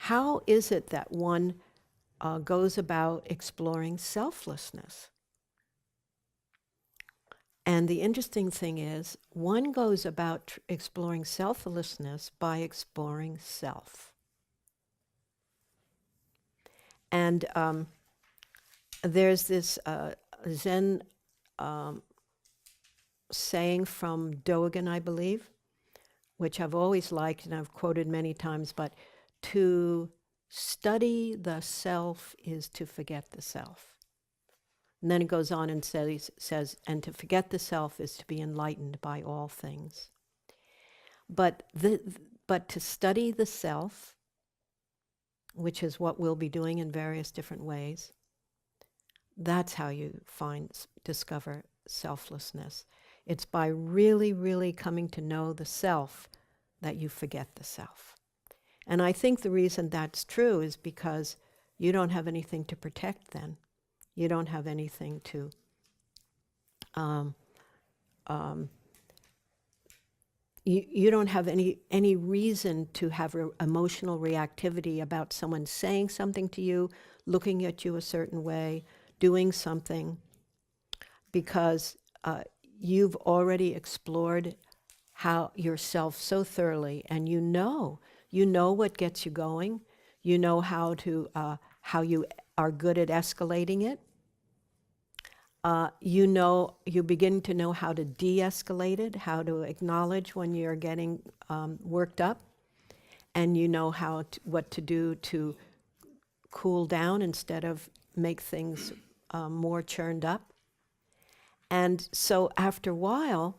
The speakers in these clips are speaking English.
how is it that one goes about exploring selflessness? And the interesting thing is, one goes about exploring selflessness by exploring self. And there's this Zen saying from Dogen, I believe, which I've always liked and I've quoted many times, but to study the self is to forget the self. And then it goes on and says, and to forget the self is to be enlightened by all things. But to study the self, which is what we'll be doing in various different ways, that's how you discover selflessness. It's by really, really coming to know the self that you forget the self. And I think the reason that's true is because you don't have anything to protect then. You don't have anything to you don't have any reason to have emotional reactivity about someone saying something to you, looking at you a certain way, doing something, because you've already explored yourself so thoroughly, and you know what gets you going. You know how you are good at escalating it. You begin to know how to de-escalate it, how to acknowledge when you're getting worked up, and you know what to do to cool down instead of make things more churned up. And so after a while,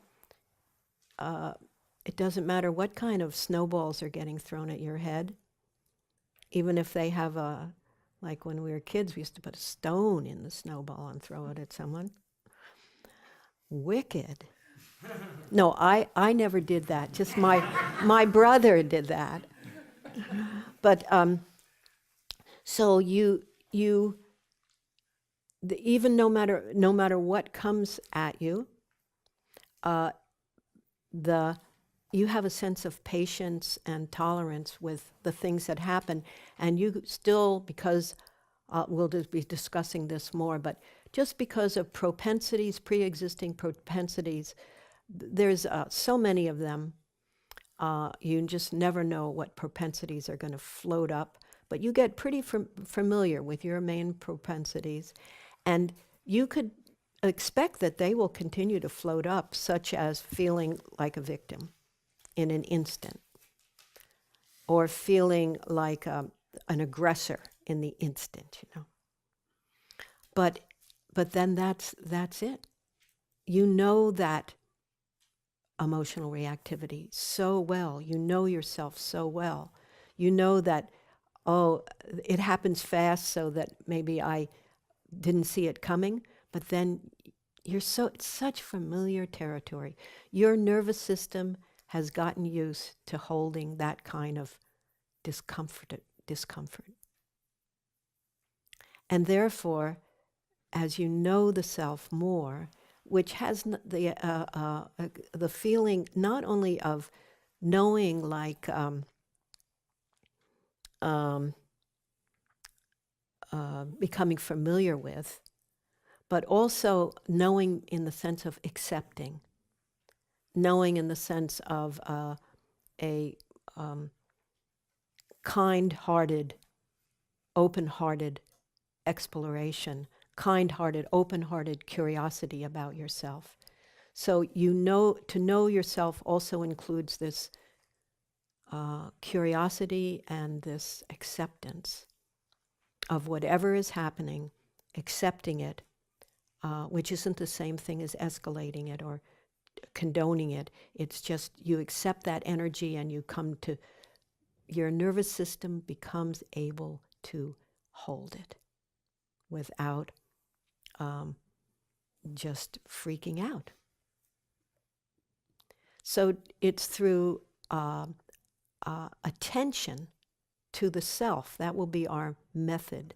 it doesn't matter what kind of snowballs are getting thrown at your head, even if they have like when we were kids, we used to put a stone in the snowball and throw it at someone. Wicked. No, I never did that. Just my brother did that. But so even no matter what comes at you, you have a sense of patience and tolerance with the things that happen, and you still, because we'll just be discussing this more, but just because of propensities, pre-existing propensities, there's so many of them, you just never know what propensities are going to float up, but you get pretty familiar with your main propensities, and you could expect that they will continue to float up, such as feeling like a victim in an instant, or feeling like an aggressor in the instant, But then that's it. You know that emotional reactivity so well. You know yourself so well. You know that, it happens fast, so that maybe I didn't see it coming, but then it's such familiar territory. Your nervous system has gotten used to holding that kind of discomfort. And therefore, as you know the self more, which has the feeling not only of knowing like becoming familiar with, but also knowing in the sense of accepting, knowing in the sense of a kind-hearted, open-hearted exploration, kind-hearted, open-hearted curiosity about yourself. So to know yourself also includes this curiosity and this acceptance of whatever is happening, accepting it, which isn't the same thing as escalating it or condoning it. It's just you accept that energy, and your nervous system becomes able to hold it without just freaking out. So it's through attention to the self. That will be our method